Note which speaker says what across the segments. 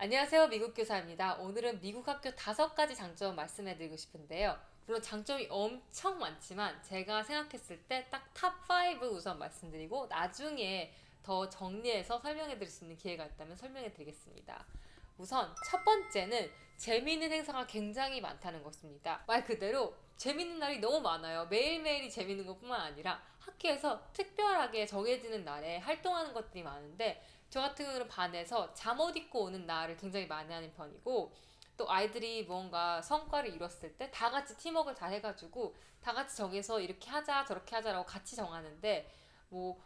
Speaker 1: 안녕하세요. 미국 교사입니다. 오늘은 미국 학교 5가지 장점 말씀해드리고 싶은데요. 물론 장점이 엄청 많지만 제가 생각했을 때 딱 탑5 우선 말씀드리고 나중에 더 정리해서 설명해드릴 수 있는 기회가 있다면 설명해드리겠습니다. 우선 첫 번째는 재미있는 행사가 굉장히 많다는 것입니다. 말 그대로 재밌는 날이 너무 많아요. 매일매일이 재밌는 것뿐만 아니라 학교에서 특별하게 정해지는 날에 활동하는 것들이 많은데 저 같은 경우는 반에서 잠옷 입고 오는 날을 굉장히 많이 하는 편이고 또 아이들이 뭔가 성과를 이뤘을 때 다 같이 팀워크를 다 해가지고 다 같이 정해서 이렇게 하자 저렇게 하자라고 같이 정하는데 뭐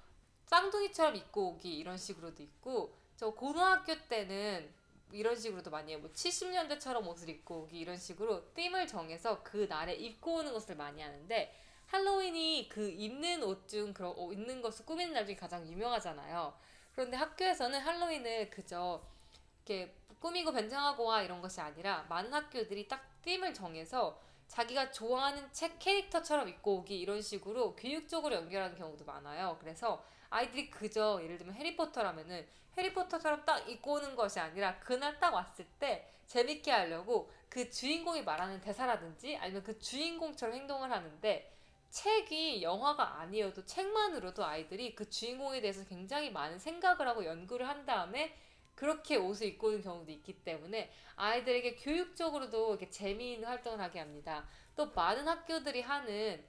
Speaker 1: 쌍둥이처럼 입고 오기 이런 식으로도 있고 저 고등학교 때는 이런 식으로도 많이 해요. 뭐 70년대처럼 옷을 입고 오기 이런 식으로 띠을 정해서 그 날에 입고 오는 것을 많이 하는데 할로윈이 그 입는 옷 중 그런 입는 것을 꾸미는 날 중에 가장 유명하잖아요. 그런데 학교에서는 할로윈을 그저 이렇게 꾸미고 변장하고 와 이런 것이 아니라 많은 학교들이 딱 팀을 정해서 자기가 좋아하는 책 캐릭터처럼 입고 오기 이런 식으로 교육적으로 연결하는 경우도 많아요. 그래서 아이들이 그저 예를 들면 해리포터라면은 해리포터처럼 딱 입고 오는 것이 아니라 그날 딱 왔을 때 재밌게 하려고 그 주인공이 말하는 대사라든지 아니면 그 주인공처럼 행동을 하는데 책이 영화가 아니어도 책만으로도 아이들이 그 주인공에 대해서 굉장히 많은 생각을 하고 연구를 한 다음에 그렇게 옷을 입고 오는 경우도 있기 때문에 아이들에게 교육적으로도 이렇게 재미있는 활동을 하게 합니다. 또 많은 학교들이 하는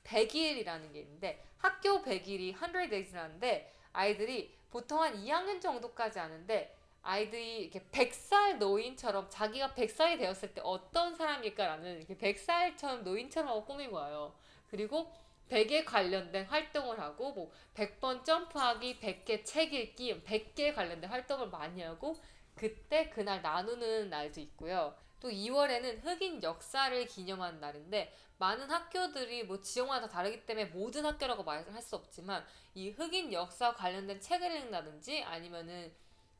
Speaker 1: 100일이라는 게 있는데 학교 100일이 100days라는데 아이들이 보통 한 2학년 정도까지 하는데 아이들이 이렇게 100살 노인처럼 자기가 100살이 되었을 때 어떤 사람일까라는 이렇게 100살처럼 노인처럼 하고 꾸미고 와요. 그리고 100에 관련된 활동을 하고 뭐 100번 점프하기, 100개 책 읽기, 100개에 관련된 활동을 많이 하고 그때 그날 나누는 날도 있고요. 또 2월에는 흑인 역사를 기념하는 날인데 많은 학교들이 뭐 지역마다 다르기 때문에 모든 학교라고 말할 수 없지만 이 흑인 역사 관련된 책을 읽는다든지 아니면은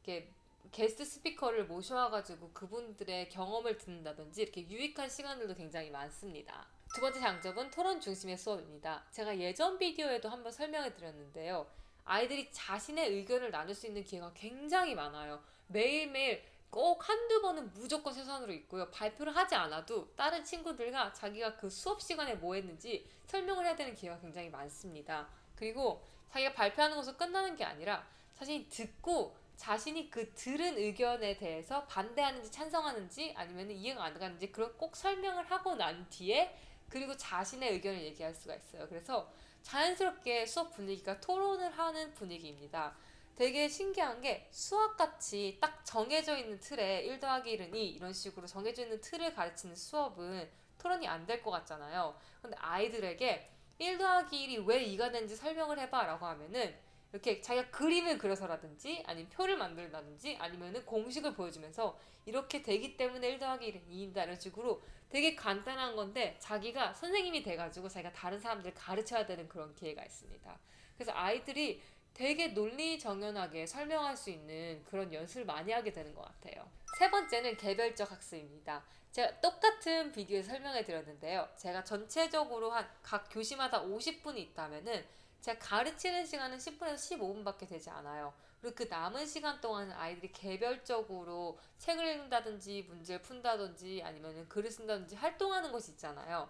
Speaker 1: 이렇게 게스트 스피커를 모셔와가지고 그분들의 경험을 듣는다든지 이렇게 유익한 시간들도 굉장히 많습니다. 두 번째 장점은 토론 중심의 수업입니다. 제가 예전 비디오에도 한번 설명해 드렸는데요. 아이들이 자신의 의견을 나눌 수 있는 기회가 굉장히 많아요. 매일매일 꼭 한두 번은 무조건 세선으로 있고요. 발표를 하지 않아도 다른 친구들과 자기가 그 수업 시간에 뭐 했는지 설명을 해야 되는 기회가 굉장히 많습니다. 그리고 자기가 발표하는 것으로 끝나는 게 아니라 자신이 듣고 자신이 그 들은 의견에 대해서 반대하는지 찬성하는지 아니면 이해가 안 가는지 그걸 꼭 설명을 하고 난 뒤에 그리고 자신의 의견을 얘기할 수가 있어요. 그래서 자연스럽게 수업 분위기가 토론을 하는 분위기입니다. 되게 신기한 게 수학같이 딱 정해져 있는 틀에 1 더하기 1은 2 이런 식으로 정해져 있는 틀을 가르치는 수업은 토론이 안 될 것 같잖아요. 근데 아이들에게 1 더하기 1이 왜 2가 되는지 설명을 해봐 라고 하면은 이렇게 자기가 그림을 그려서라든지 아니면 표를 만들다든지 아니면은 공식을 보여주면서 이렇게 되기 때문에 1 더하기 1은 2입니다 이런 식으로 되게 간단한 건데 자기가 선생님이 돼가지고 자기가 다른 사람들을 가르쳐야 되는 그런 기회가 있습니다. 그래서 아이들이 되게 논리정연하게 설명할 수 있는 그런 연습을 많이 하게 되는 것 같아요. 세 번째는 개별적 학습입니다. 제가 똑같은 비디오에서 설명해 드렸는데요. 제가 전체적으로 한 각 교시마다 50분이 있다면은 제가 가르치는 시간은 10분에서 15분밖에 되지 않아요. 그리고 그 남은 시간 동안은 아이들이 개별적으로 책을 읽는다든지 문제를 푼다든지 아니면 글을 쓴다든지 활동하는 것이 있잖아요.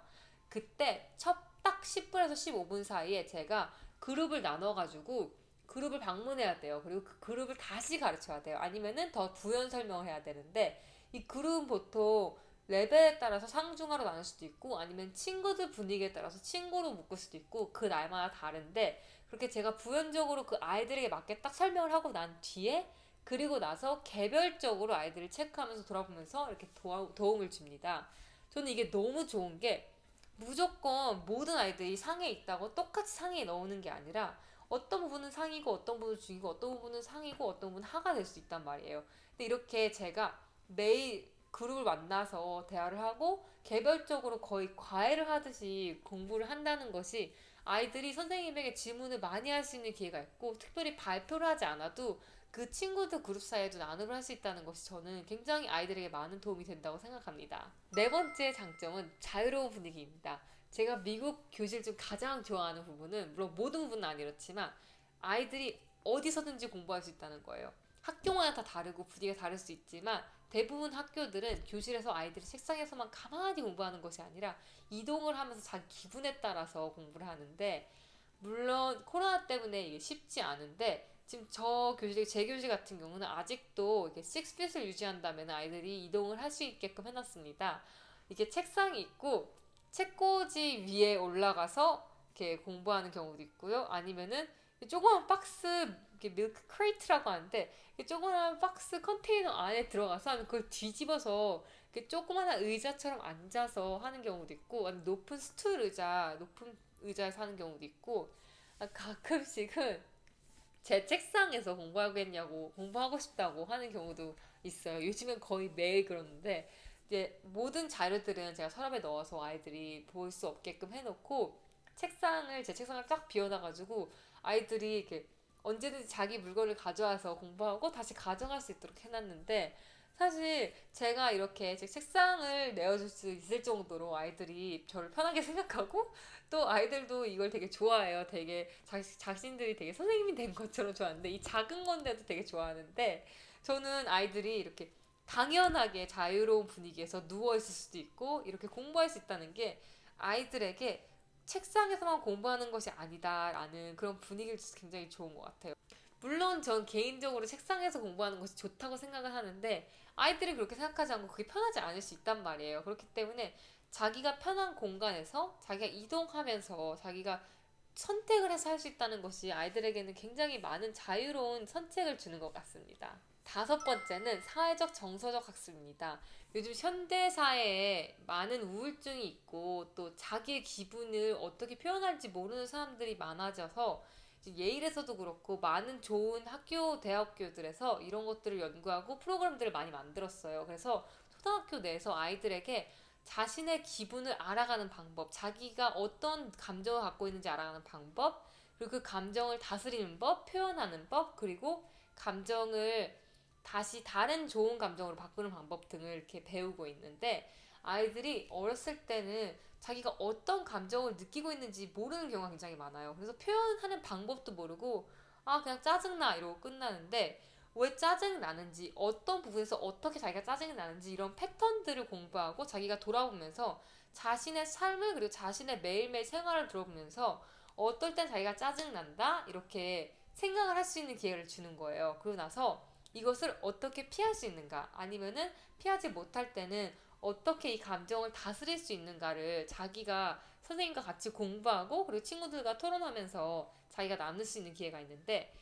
Speaker 1: 그때 첫 딱 10분에서 15분 사이에 제가 그룹을 나눠가지고 그룹을 방문해야 돼요. 그리고 그 그룹을 다시 가르쳐야 돼요. 아니면은 더 부연 설명을 해야 되는데 이 그룹은 보통 레벨에 따라서 상중하로 나눌 수도 있고 아니면 친구들 분위기에 따라서 친구로 묶을 수도 있고 그 날마다 다른데 그렇게 제가 부연적으로 그 아이들에게 맞게 딱 설명을 하고 난 뒤에 그리고 나서 개별적으로 아이들을 체크하면서 돌아보면서 이렇게 도움을 줍니다. 저는 이게 너무 좋은 게 무조건 모든 아이들이 상에 있다고 똑같이 상에 넣는 게 아니라 어떤 부분은 상이고 어떤 부분은 중이고 어떤 부분은 상이고 어떤 부분은 하가 될 수 있단 말이에요. 근데 이렇게 제가 매일 그룹을 만나서 대화를 하고 개별적으로 거의 과외를 하듯이 공부를 한다는 것이 아이들이 선생님에게 질문을 많이 할 수 있는 기회가 있고 특별히 발표를 하지 않아도 그 친구들 그룹 사이에도 나눔을 할 수 있다는 것이 저는 굉장히 아이들에게 많은 도움이 된다고 생각합니다. 네 번째 장점은 자유로운 분위기입니다. 제가 미국 교실 중 가장 좋아하는 부분은 물론 모든 부분은 아니렇지만 아이들이 어디서든지 공부할 수 있다는 거예요. 학교마다 다 다르고 분위기가 다를 수 있지만 대부분 학교들은 교실에서 아이들이 책상에서만 가만히 공부하는 것이 아니라 이동을 하면서 자기 기분에 따라서 공부를 하는데, 물론 코로나 때문에 이게 쉽지 않은데 지금 제 교실 같은 경우는 아직도 이렇게 6핏을 유지한다면 아이들이 이동을 할 수 있게끔 해놨습니다. 이게 책상이 있고 책꽂이 위에 올라가서 이렇게 공부하는 경우도 있고요. 아니면은 조그만 박스, 이렇게 밀크 크레이트라고 하는데 조그만 박스 컨테이너 안에 들어가서 그걸 뒤집어서 이렇게 조그마한 의자처럼 앉아서 하는 경우도 있고, 아니면 높은 의자에서 하는 경우도 있고, 가끔씩은 제 책상에서 공부하겠냐고, 공부하고 싶다고 하는 경우도 있어요. 요즘엔 거의 매일 그러는데, 이제 모든 자료들은 제가 서랍에 넣어서 아이들이 볼 수 없게끔 해놓고, 제 책상을 쫙 비워놔가지고 아이들이 이렇게 언제든지 자기 물건을 가져와서 공부하고 다시 가져갈 수 있도록 해놨는데, 사실 제가 이렇게 제 책상을 내어줄 수 있을 정도로 아이들이 저를 편하게 생각하고, 또 아이들도 이걸 되게 좋아해요. 되게 자신들이 되게 선생님이 된 것처럼 좋아하는데, 이 작은 건데도 되게 좋아하는데, 저는 아이들이 이렇게 당연하게 자유로운 분위기에서 누워있을 수도 있고 이렇게 공부할 수 있다는 게 아이들에게 책상에서만 공부하는 것이 아니다라는 그런 분위기를 줘서 굉장히 좋은 것 같아요. 물론 전 개인적으로 책상에서 공부하는 것이 좋다고 생각을 하는데, 아이들이 그렇게 생각하지 않고 그게 편하지 않을 수 있단 말이에요. 그렇기 때문에 자기가 편한 공간에서 자기가 이동하면서 자기가 선택을 해서 할 수 있다는 것이 아이들에게는 굉장히 많은 자유로운 선택을 주는 것 같습니다. 다섯 번째는 사회적 정서적 학습입니다. 요즘 현대 사회에 많은 우울증이 있고 또 자기의 기분을 어떻게 표현할지 모르는 사람들이 많아져서, 예일에서도 그렇고 많은 좋은 대학교들에서 이런 것들을 연구하고 프로그램들을 많이 만들었어요. 그래서 초등학교 내에서 아이들에게 자신의 기분을 알아가는 방법, 자기가 어떤 감정을 갖고 있는지 알아가는 방법, 그리고 그 감정을 다스리는 법, 표현하는 법, 그리고 감정을 다시 다른 좋은 감정으로 바꾸는 방법 등을 이렇게 배우고 있는데, 아이들이 어렸을 때는 자기가 어떤 감정을 느끼고 있는지 모르는 경우가 굉장히 많아요. 그래서 표현하는 방법도 모르고 그냥 짜증나 이러고 끝나는데, 왜 짜증이 나는지, 어떤 부분에서 어떻게 자기가 짜증이 나는지 이런 패턴들을 공부하고 자기가 돌아보면서 자신의 삶을, 그리고 자신의 매일매일 생활을 들어보면서 어떨 땐 자기가 짜증난다 이렇게 생각을 할 수 있는 기회를 주는 거예요. 그러고 나서 이것을 어떻게 피할 수 있는가, 아니면은 피하지 못할 때는 어떻게 이 감정을 다스릴 수 있는가를 자기가 선생님과 같이 공부하고 그리고 친구들과 토론하면서 자기가 나눌 수 있는 기회가 있는데,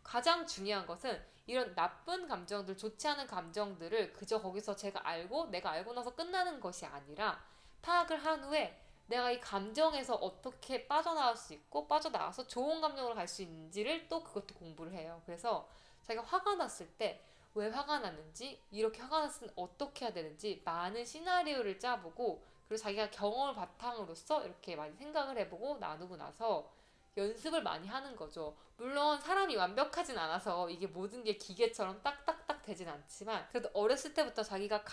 Speaker 1: 가장 중요한 것은 이런 나쁜 감정들, 좋지 않은 감정들을 그저 거기서 내가 알고 나서 끝나는 것이 아니라, 파악을 한 후에 내가 이 감정에서 어떻게 빠져나올 수 있고 빠져나와서 좋은 감정으로 갈 수 있는지를 또 그것도 공부를 해요. 그래서 자기가 화가 났을 때 왜 화가 났는지, 이렇게 화가 났으면 어떻게 해야 되는지 많은 시나리오를 짜보고, 그리고 자기가 경험을 바탕으로서 이렇게 많이 생각을 해보고 나누고 나서 연습을 많이 하는 거죠. 물론 사람이 완벽하진 않아서 이게 모든 게 기계처럼 딱딱딱 되진 않지만, 그래도 어렸을 때부터 자기가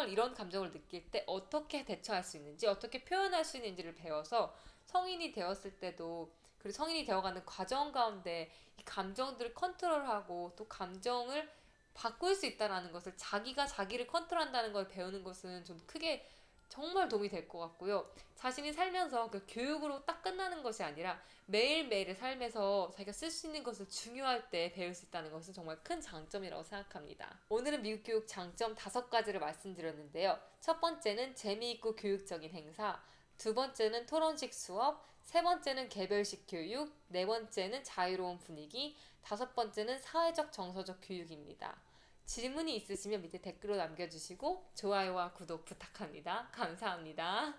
Speaker 1: 이런 감정을 느낄 때 어떻게 대처할 수 있는지, 어떻게 표현할 수 있는지를 배워서 성인이 되었을 때도, 그리고 성인이 되어가는 과정 가운데 이 감정들을 컨트롤하고 또 감정을 바꿀 수 있다는 것을, 자기가 자기를 컨트롤한다는 걸 배우는 것은 좀 크게 정말 도움이 될 것 같고요. 자신이 살면서 그 교육으로 딱 끝나는 것이 아니라 매일매일의 삶에서 자기가 쓸 수 있는 것을 중요할 때 배울 수 있다는 것은 정말 큰 장점이라고 생각합니다. 오늘은 미국 교육 장점 5가지를 말씀드렸는데요. 첫 번째는 재미있고 교육적인 행사, 두 번째는 토론식 수업, 세 번째는 개별식 교육, 네 번째는 자유로운 분위기, 다섯 번째는 사회적 정서적 교육입니다. 질문이 있으시면 밑에 댓글로 남겨주시고 좋아요와 구독 부탁합니다. 감사합니다.